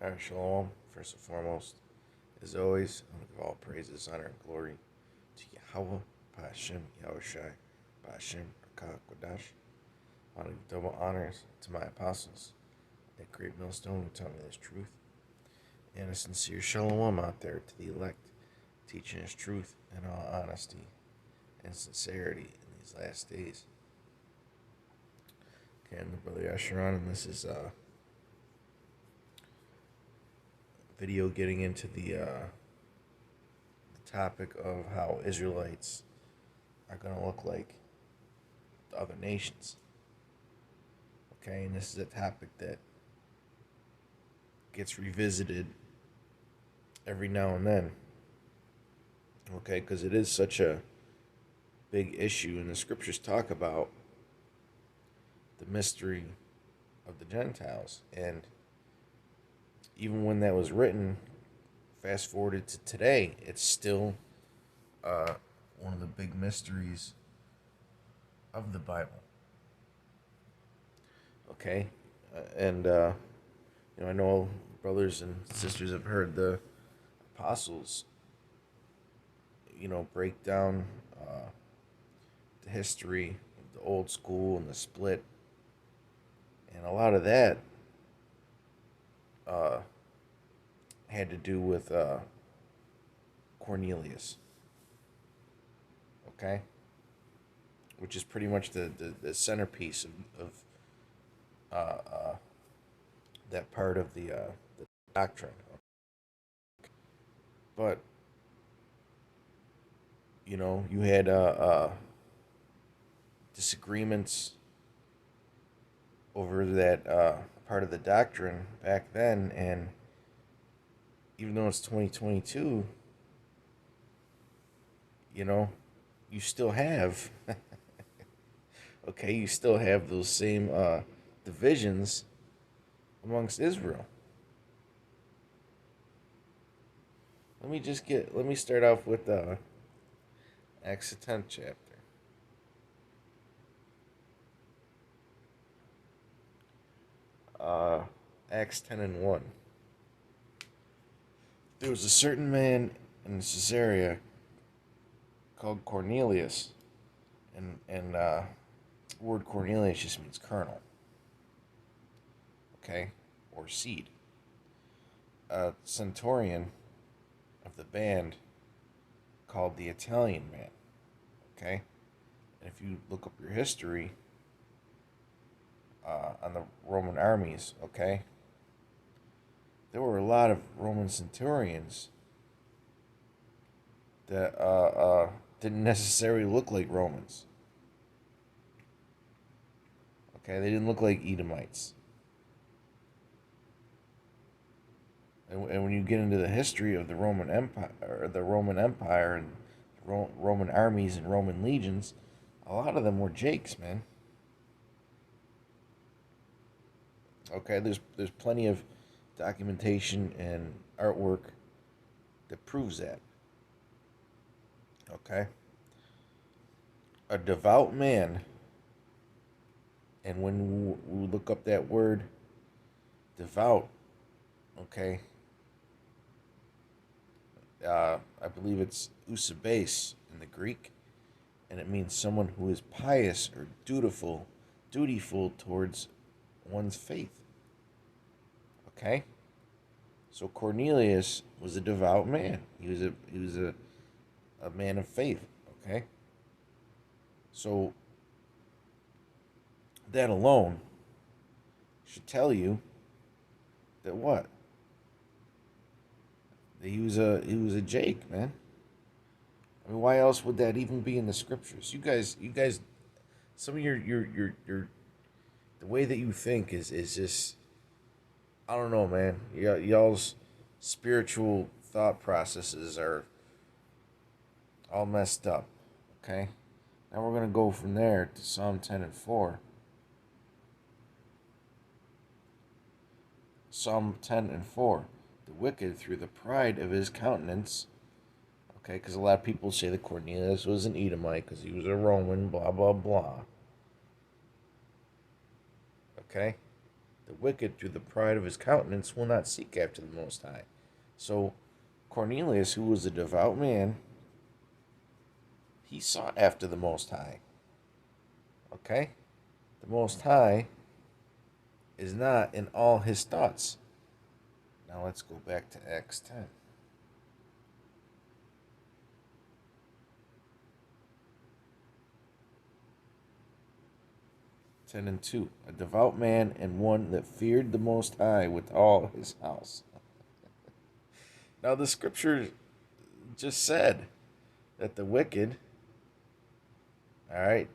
Shalom, first and foremost, as always, I want to give all praises, honor, and glory to Yahweh, Ba'ashem, Yahushai, Ba'ashem, Rakah, Kodash. I want to give double honors to my apostles, that great millstone who taught me this truth, and a sincere shalom out there to the elect, teaching us truth in all honesty and sincerity in these last days. Okay, I'm the brother Yasharon, and this is video getting into the topic of how Israelites are going to look like the other nations. Okay, and this is a topic that gets revisited every now and then. Okay, because it is such a big issue, and the scriptures talk about the mystery of the Gentiles. And even when that was written, fast forwarded to today, it's still one of the big mysteries of the Bible. Okay, and I know brothers and sisters have heard the apostles, break down the history of the old school and the split, and a lot of that had to do with Cornelius. Okay, which is pretty much the centerpiece of that part of the doctrine. But you had disagreements over that part of the doctrine back then, and even though it's 2022, you still have okay, you still have those same divisions amongst Israel. Let me start off with Acts the 10th chapter. Acts 10 and 1. There was a certain man in Caesarea called Cornelius, and the word Cornelius just means colonel, okay, or seed. A centurion of the band called the Italian man, okay. And if you look up your history on the Roman armies, okay, there were a lot of Roman centurions that didn't necessarily look like Romans. Okay, they didn't look like Edomites. And when you get into the history of the Roman Empire and Roman armies and Roman legions, a lot of them were Jakes, man. Okay, there's plenty of documentation and artwork that proves that. Okay, a devout man, and when we look up that word devout, okay, I believe it's eusebes in the Greek, and it means someone who is pious or dutiful towards one's faith. Okay, so Cornelius was a devout man. He was a man of faith. Okay, so that alone should tell you that what? That he was a Jake, man. I mean, why else would that even be in the scriptures? You guys, some of your the way that you think is just, I don't know, man. Y'all's spiritual thought processes are all messed up. Okay, now we're gonna go from there to Psalm 10 and 4. Psalm 10 and 4. The wicked, through the pride of his countenance. Okay, because a lot of people say that Cornelius was an Edomite because he was a Roman, blah, blah, blah. Okay? The wicked, through the pride of his countenance, will not seek after the Most High. So Cornelius, who was a devout man, he sought after the Most High. Okay? The Most High is not in all his thoughts. Now let's go back to Acts 10. 10 and 2. A devout man and one that feared the Most High with all his house. Now the scripture just said that the wicked, all right,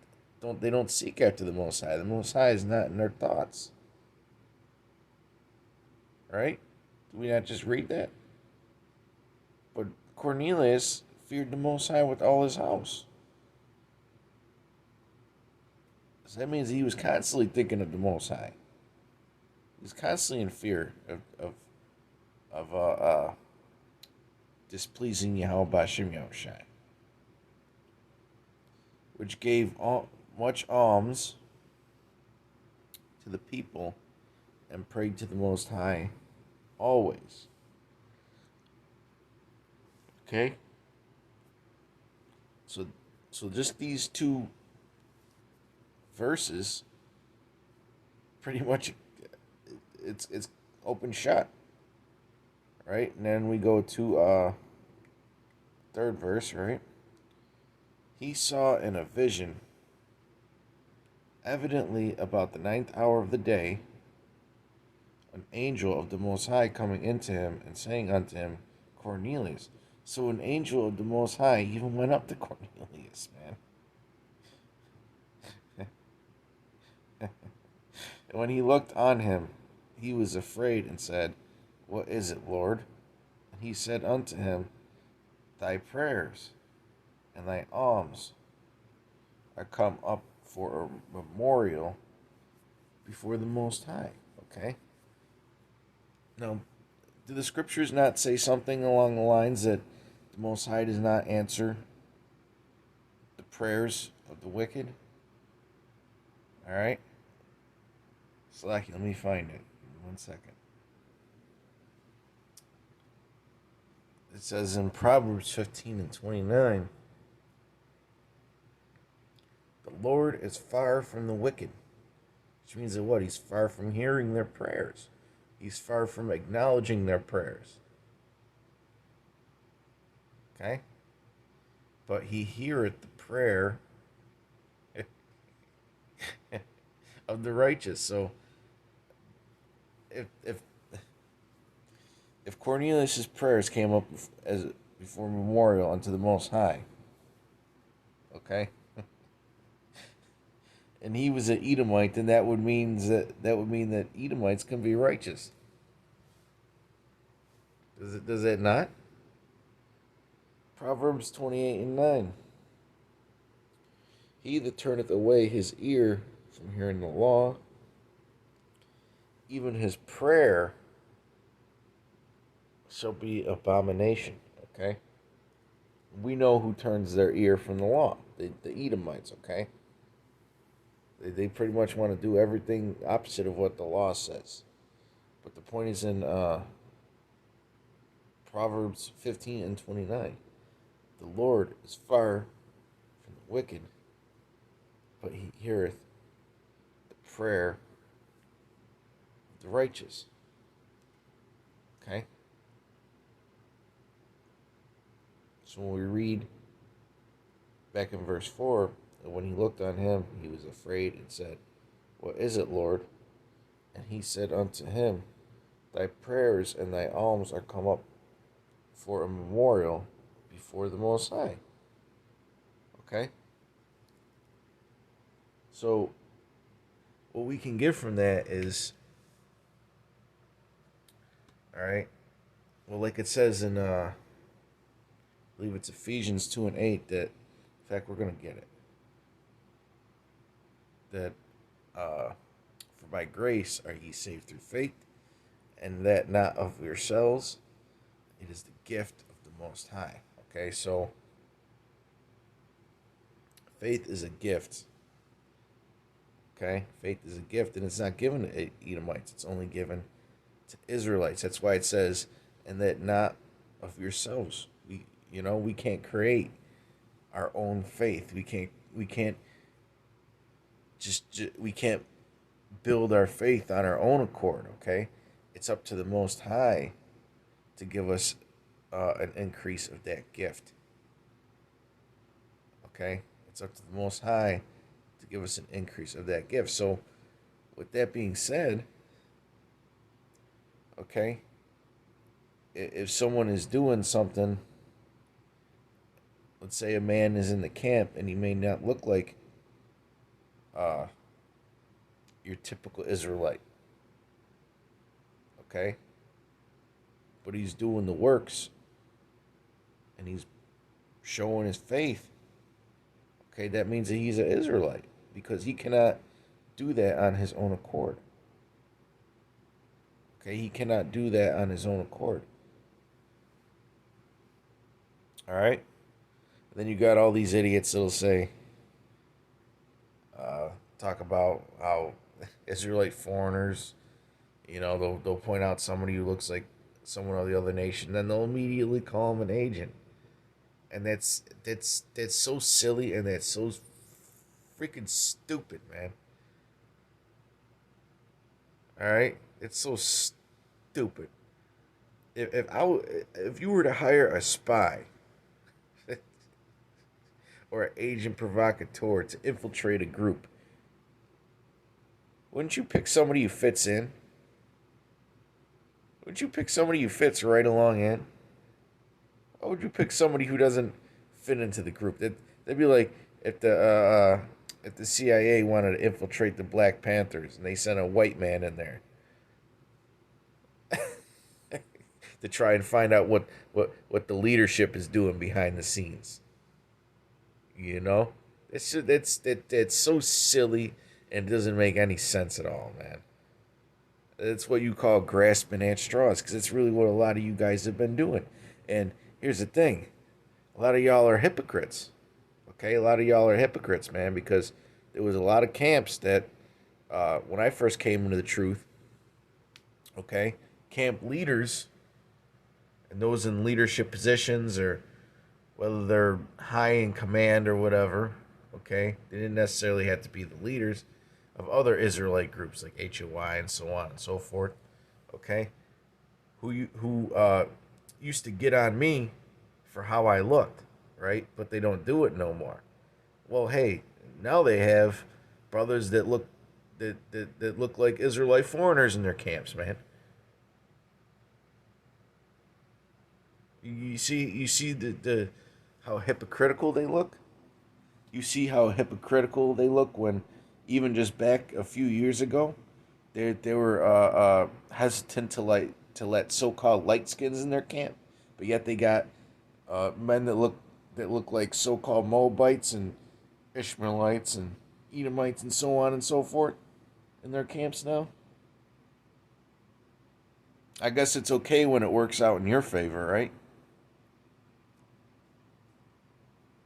they don't seek after the Most High. The Most High is not in their thoughts. Right? Do we not just read that? But Cornelius feared the Most High with all his house. So that means he was constantly thinking of the Most High. He's constantly in fear of displeasing Yahweh B'Shem Yahushai, which gave much alms to the people and prayed to the Most High always. Okay? So just these two verses, pretty much it's open shut. Right? And then we go to third verse, right? He saw in a vision, evidently about the 9th hour of the day, an angel of the Most High coming into him and saying unto him, Cornelius. So an angel of the Most High even went up to Cornelius, man. And when he looked on him, he was afraid and said, What is it, Lord? And he said unto him, Thy prayers and thy alms are come up for a memorial before the Most High. Okay? Now, do the scriptures not say something along the lines that the Most High does not answer the prayers of the wicked? Alright? Slacky, let me find it. 1 second. It says in Proverbs 15 and 29, the Lord is far from the wicked. Which means that what? He's far from hearing their prayers. He's far from acknowledging their prayers. Okay? But he heareth the prayer of the righteous. So if Cornelius' prayers came up as before memorial unto the Most High, okay, and he was an Edomite, then that would mean that Edomites can be righteous. Does it not? Proverbs 28 and 9. He that turneth away his ear from hearing the law, even his prayer shall be abomination. Okay? We know who turns their ear from the law. The Edomites, okay? They pretty much want to do everything opposite of what the law says. But the point is in Proverbs 15 and 29. The Lord is far from the wicked, but he heareth the prayer of the righteous. Okay? So when we read back in verse 4, and when he looked on him, he was afraid and said, What is it, Lord? And he said unto him, Thy prayers and thy alms are come up for a memorial before the Most High. Okay? So, what we can get from that is, alright, well, like it says in, I believe it's Ephesians 2 and 8, that, in fact, we're going to get it. That for by grace are ye saved through faith, and that not of yourselves, it is the gift of the Most High. Okay, so faith is a gift Okay? Faith is a gift, and it's not given to Edomites. It's only given to Israelites. That's why it says, and that not of yourselves. We can't create our own faith. We can't build our faith on our own accord, okay? It's up to the Most High to give us an increase of that gift, okay? It's up to the Most High to give us an increase of that gift. So, with that being said, okay, if someone is doing something, let's say a man is in the camp and he may not look like uh, your typical Israelite, okay? But he's doing the works and he's showing his faith, okay? That means that he's an Israelite because he cannot do that on his own accord. Okay, he cannot do that on his own accord. All right? Then you got all these idiots that'll say, talk about how Israelite foreigners, they'll point out somebody who looks like someone of the other nation, then they'll immediately call him an agent, and that's so silly and that's so freaking stupid, man. All right, it's so stupid. If you were to hire a spy or an agent provocateur to infiltrate a group, wouldn't you pick somebody who fits in? Would you pick somebody who fits right along in? Or would you pick somebody who doesn't fit into the group? That'd be like if the CIA wanted to infiltrate the Black Panthers and they sent a white man in there to try and find out what the leadership is doing behind the scenes. You know, it's so silly and doesn't make any sense at all, man. It's what you call grasping at straws, because it's really what a lot of you guys have been doing. And here's the thing: a lot of y'all are hypocrites. Okay, a lot of y'all are hypocrites, man, because there was a lot of camps that, when I first came into the truth, okay, camp leaders and those in leadership positions, or whether they're high in command or whatever, okay, they didn't necessarily have to be the leaders of other Israelite groups like HOI and so on and so forth, okay, who used to get on me for how I looked, right? But they don't do it no more. Well, hey, now they have brothers that look like Israelite foreigners in their camps, man. You see the how hypocritical they look. You see how hypocritical they look when, even just back a few years ago, they were hesitant to let so-called light skins in their camp, but yet they got men that look like so-called Moabites and Ishmaelites and Edomites and so on and so forth in their camps now. I guess it's okay when it works out in your favor, right?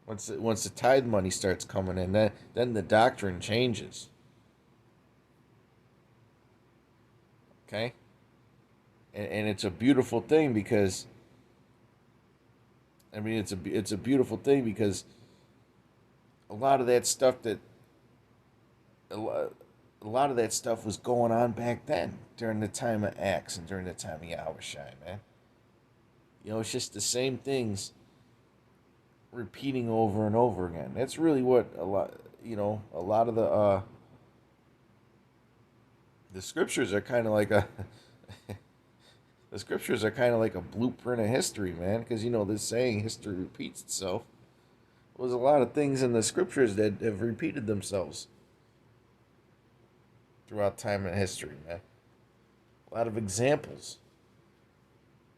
Once the tithe money starts coming in, then the doctrine changes. Okay, and it's a beautiful thing because, I mean, it's a beautiful thing because a lot of that stuff that a lot of that stuff was going on back then during the time of Acts and during the time of Yahushua, man. It's just the same things repeating over and over again. That's really what a lot of the scriptures are kind of like a the scriptures are kind of like a blueprint of history, man, because this saying history repeats itself. There's a lot of things in the scriptures that have repeated themselves throughout time and history, man. A lot of examples,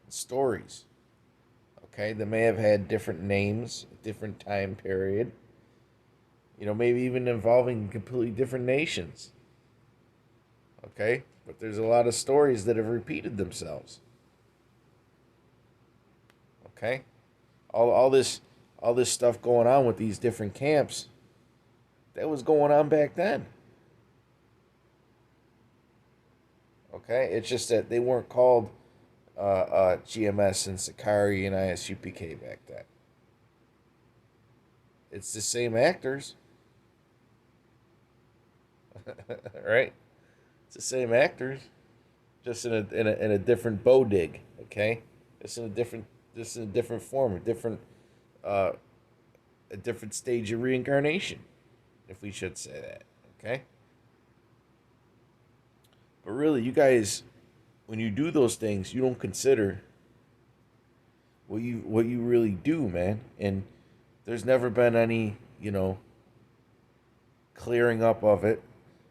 stories. Okay, they may have had different names, different time period. Maybe even involving completely different nations. Okay, but there's a lot of stories that have repeated themselves. Okay, all this stuff going on with these different camps, that was going on back then. Okay, it's just that they weren't called GMS and Sakari and ISUPK back then. It's the same actors, right? It's the same actors, just in a different bow dig. Okay, it's in a different just in a different form, uh, a different stage of reincarnation, if we should say that. Okay, but really, you guys, when you do those things, you don't consider what you really do, man. And there's never been any, clearing up of it.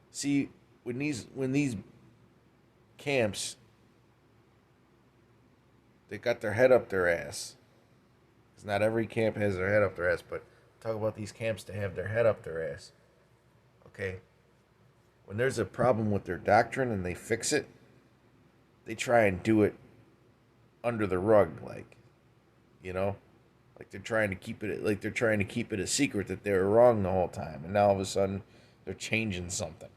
See, when these camps, they got their head up their ass. Because not every camp has their head up their ass, but talk about these camps to have their head up their ass. Okay, when there's a problem with their doctrine and they fix it, they try and do it under the rug, you know, like they're trying to keep it a secret that they were wrong the whole time, and now all of a sudden they're changing something.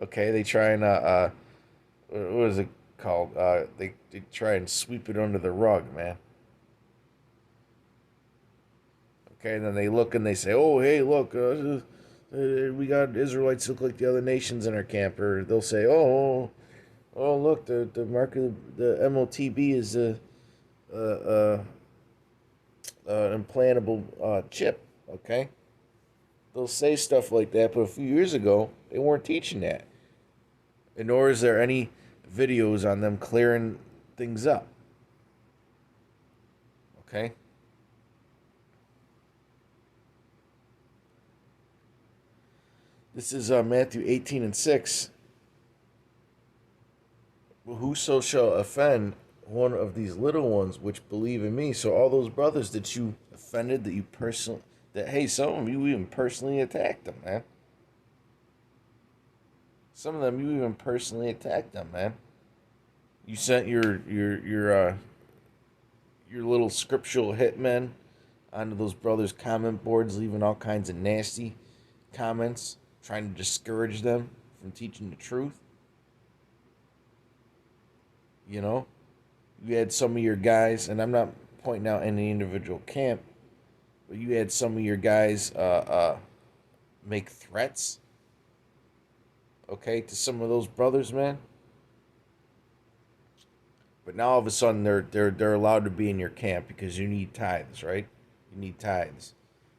Okay, they try and what is it called? They try and sweep it under the rug, man. Okay, and then they look and they say, "Oh, hey, look, we got Israelites look like the other nations in our camp." Or they'll say, "Oh, look, the mark of the MOTB is a implantable chip." Okay, they'll say stuff like that, but a few years ago they weren't teaching that, and nor is there any videos on them clearing things up. Okay. This is Matthew 18:6. Whoso shall offend one of these little ones which believe in me. So all those brothers that you offended, that hey, some of you even personally attacked them, man. Some of them you even personally attacked them, man. You sent your little scriptural hitmen onto those brothers' comment boards, leaving all kinds of nasty comments, trying to discourage them from teaching the truth. You know, you had some of your guys, and I'm not pointing out any individual camp, but you had some of your guys make threats, okay, to some of those brothers, man. But now all of a sudden they're allowed to be in your camp because you need tithes, right? You need tithes.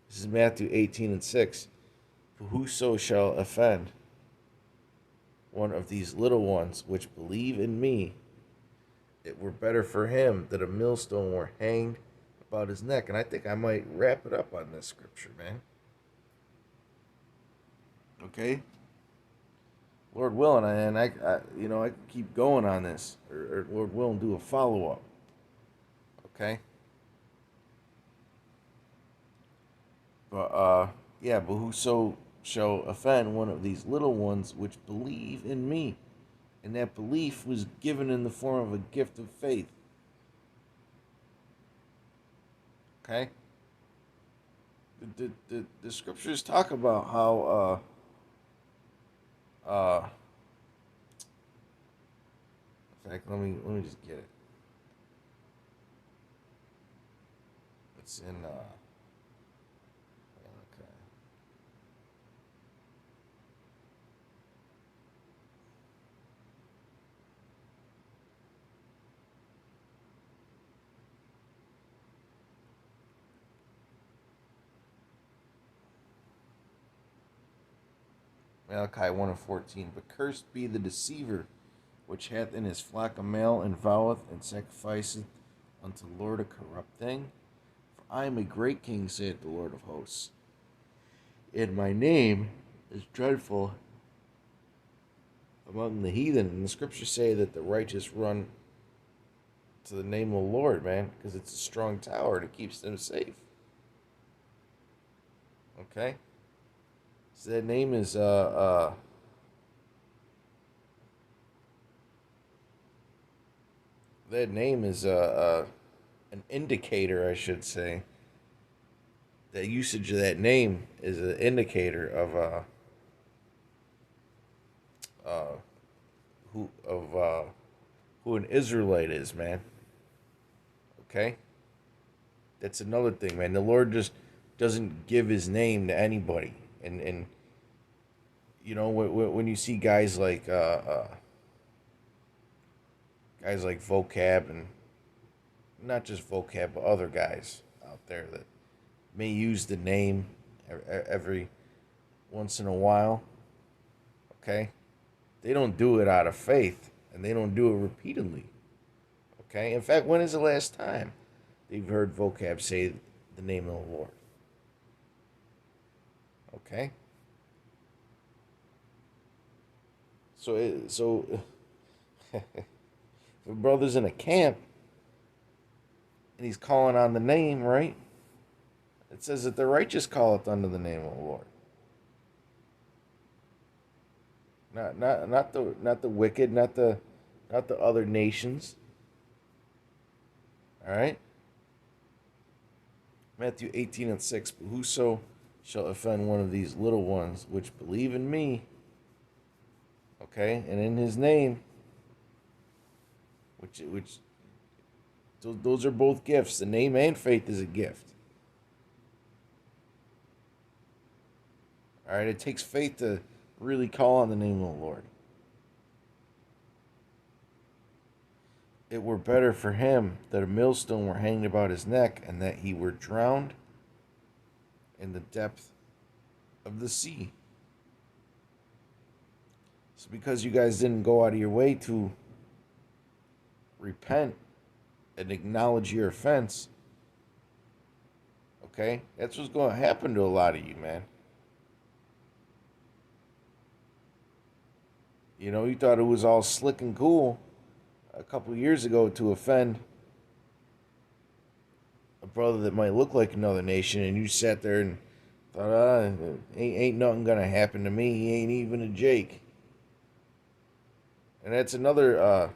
This is Matthew 18:6. Whoso shall offend one of these little ones which believe in me, it were better for him that a millstone were hanged about his neck. And I think I might wrap it up on this scripture, man. Okay, Lord willing, and I can keep going on this, or Lord willing, do a follow up. Okay, but yeah, but whoso shall offend one of these little ones which believe in me, and that belief was given in the form of a gift of faith. Okay, the scriptures talk about how in fact, let me just get it. It's in okay. Malachi 1:14. But cursed be the deceiver which hath in his flock a male, and voweth and sacrificeth unto the Lord a corrupt thing. For I am a great king, saith the Lord of hosts, and my name is dreadful among the heathen. And the scriptures say that the righteous run to the name of the Lord, man, because it's a strong tower that keeps them safe. Okay? So that name is an indicator, I should say. The usage of that name is an indicator of who an Israelite is, man. Okay, that's another thing, man. The Lord just doesn't give His name to anybody, and when you see guys like vocab, and not just vocab, but other guys out there that may use the name every once in a while. Okay, they don't do it out of faith, and they don't do it repeatedly. Okay, in fact, when is the last time they've heard vocab say the name of the Lord? Okay, so if a brother's in a camp and he's calling on the name, right? It says that the righteous calleth unto the name of the Lord. Not the wicked, not the other nations. All right. Matthew 18:6. But whoso shall offend one of these little ones which believe in me, okay, and in His name, which those are both gifts. The name and faith is a gift. All right. It takes faith to really call on the name of the Lord. It were better for him that a millstone were hanged about his neck, and that he were drowned in the depth of the sea. So because you guys didn't go out of your way to repent and acknowledge your offense, okay, that's what's going to happen to a lot of you, man. You thought it was all slick and cool a couple of years ago to offend a brother that might look like another nation, and you sat there and thought, ain't nothing gonna happen to me. He ain't even a Jake. And it's another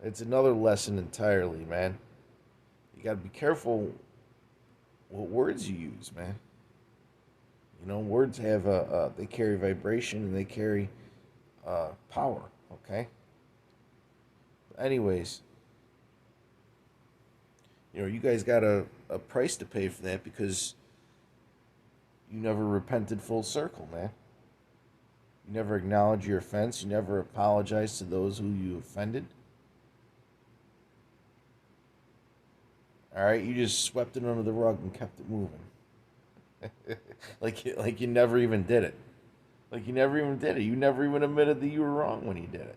lesson entirely, man. You gotta be careful what words you use, man. Words have they carry vibration, and they carry power. Okay. Anyways, you guys got a price to pay for that, because you never repented full circle, man. You never acknowledged your offense. You never apologized to those who you offended. All right, you just swept it under the rug and kept it moving, like you never even did it. Like you never even did it. You never even admitted that you were wrong when you did it.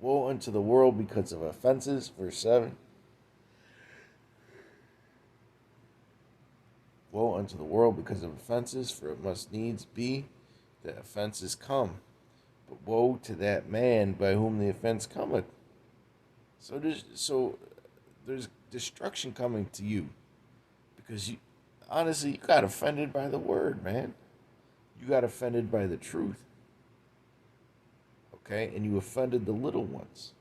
Woe unto the world because of offenses, verse 7. Woe unto the world because of offenses, for it must needs be that offenses come. But woe to that man by whom the offense cometh. So there's destruction coming to you, because honestly, you got offended by the word, man. You got offended by the truth. Okay, and you offended the little ones.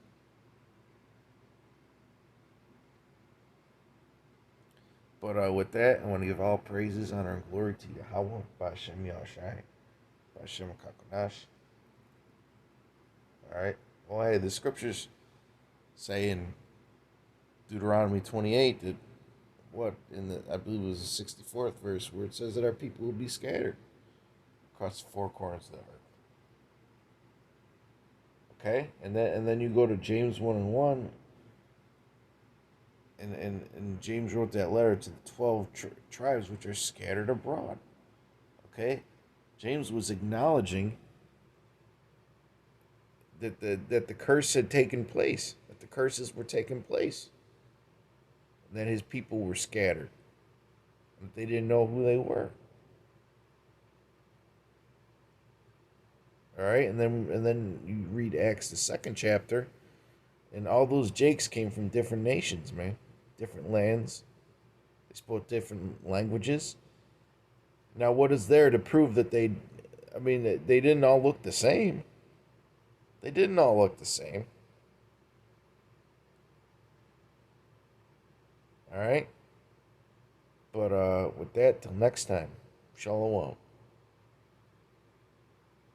But with that, I want to give all praises, honor, and glory to Yahweh, Ba'Shem Yahushai, Ba'Shem Kakodash. All right. Well, hey, the scriptures say in Deuteronomy 28 that I believe it was the 64th verse, where it says that our people will be scattered across the four corners of the earth. Okay, and then you go to James 1:1, and James wrote that letter to the 12 tribes which are scattered abroad. Okay, James was acknowledging that the curse had taken place, that the curses were taking place, that his people were scattered, that they didn't know who they were. All right, and then you read Acts, the 2nd chapter, and all those Jakes came from different nations, man, different lands. They spoke different languages. Now, what is there to prove that they didn't all look the same? They didn't all look the same. All right, but with that, till next time, shalom.